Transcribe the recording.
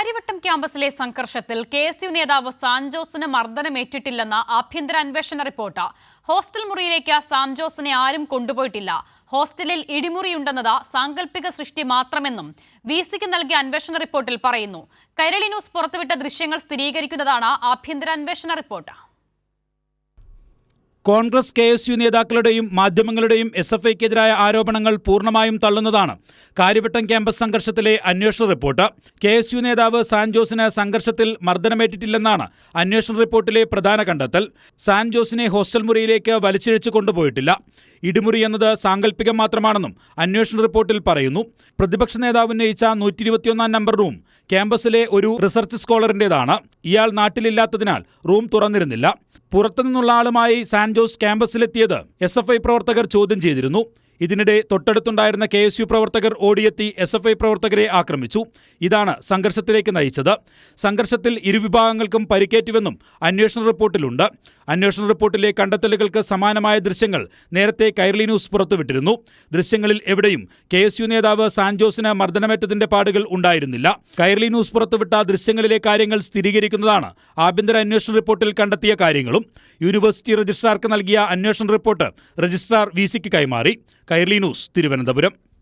കാര്യവട്ടം ക്യാമ്പസിലെ സംഘർഷത്തിൽ കെഎസ്യു നേതാവ് സാൻജോസിന് മർദ്ദനമേറ്റിട്ടില്ലെന്ന ആഭ്യന്തര അന്വേഷണ റിപ്പോർട്ട്. ഹോസ്റ്റൽ മുറിയിലേക്ക് സാൻജോസിനെ ആരും കൊണ്ടുപോയിട്ടില്ല. ഹോസ്റ്റലിൽ ഇടിമുറിയുണ്ടെന്നത് സാങ്കല്പിക സൃഷ്ടി മാത്രമെന്നും വിസിക്ക് നൽകിയ അന്വേഷണ റിപ്പോർട്ടിൽ പറയുന്നു. കൈരളി ന്യൂസ് പുറത്തുവിട്ട ദൃശ്യങ്ങൾ സ്ഥിരീകരിക്കുന്നതാണ് ആഭ്യന്തര അന്വേഷണ റിപ്പോർട്ട്. കോൺഗ്രസ് കെഎസ്യു നേതാക്കളുടെയും മാധ്യമങ്ങളുടെയും എസ്എഫ്ഐക്കെതിരായ ആരോപണങ്ങൾ പൂർണ്ണമായും തള്ളുന്നതാണ് കാര്യവട്ടം ക്യാമ്പസ് സംഘർഷത്തിലെ അന്വേഷണ റിപ്പോർട്ട്. കെഎസ്യു നേതാവ് സാൻജോസിന് സംഘർഷത്തിൽ മർദ്ദനമേറ്റിട്ടില്ലെന്നാണ് അന്വേഷണ റിപ്പോർട്ടിലെ പ്രധാന കണ്ടെത്തൽ. സാൻജോസിനെ ഹോസ്റ്റൽ മുറിയിലേക്ക് വലിച്ചിഴച്ചു കൊണ്ടുപോയിട്ടില്ല. ഇടിമുറി എന്നത് സാങ്കല്പികം മാത്രമാണെന്നും അന്വേഷണ റിപ്പോർട്ടിൽ പറയുന്നു. പ്രതിപക്ഷ നേതാവ് ഉന്നയിച്ച 121 നമ്പർ റൂം ക്യാമ്പസിലെ ഒരു റിസർച്ച് സ്കോളറിന്റേതാണ്. ഇയാൾ നാട്ടിലില്ലാത്തതിനാൽ റൂം തുറന്നിരുന്നില്ല. പുറത്തുനിന്നുള്ള ആളുമായി സാൻജോസ് ക്യാമ്പസിലെത്തിയത് എസ്എഫ്ഐ പ്രവർത്തകർ ചോദ്യം ചെയ്തിരുന്നു. ഇതിനിടെ തൊട്ടടുത്തുണ്ടായിരുന്ന കെഎസ്യു പ്രവർത്തകർ ഓടിയെത്തി എസ്എഫ്ഐ പ്രവർത്തകരെ ആക്രമിച്ചു. ഇതാണ് സംഘർഷത്തിലേക്ക് നയിച്ചത്. സംഘർഷത്തിൽ ഇരുവിഭാഗങ്ങൾക്കും പരിക്കേറ്റുവെന്നും അന്വേഷണ റിപ്പോർട്ടിലുണ്ട്. അന്വേഷണ റിപ്പോർട്ടിലെ കണ്ടെത്തലുകൾക്ക് സമാനമായ ദൃശ്യങ്ങൾ നേരത്തെ കൈരളി ന്യൂസ് പുറത്തുവിട്ടിരുന്നു. ദൃശ്യങ്ങളിൽ എവിടെയും കെഎസ്യു നേതാവ് സാൻജോസിന് മർദ്ദനമേറ്റതിന്റെ പാടുകൾ ഉണ്ടായിരുന്നില്ല. കൈരളി ന്യൂസ് പുറത്തുവിട്ട ദൃശ്യങ്ങളിലെ കാര്യങ്ങൾ സ്ഥിരീകരിക്കുന്നതാണ് ആഭ്യന്തര അന്വേഷണ റിപ്പോർട്ടിൽ കണ്ടെത്തിയ കാര്യങ്ങളും. യൂണിവേഴ്സിറ്റി രജിസ്ട്രാർക്ക് നൽകിയ അന്വേഷണ റിപ്പോർട്ട് രജിസ്ട്രാർ വിസിക്ക് കൈമാറി. കൈരളി ന്യൂസ്, തിരുവനന്തപുരം.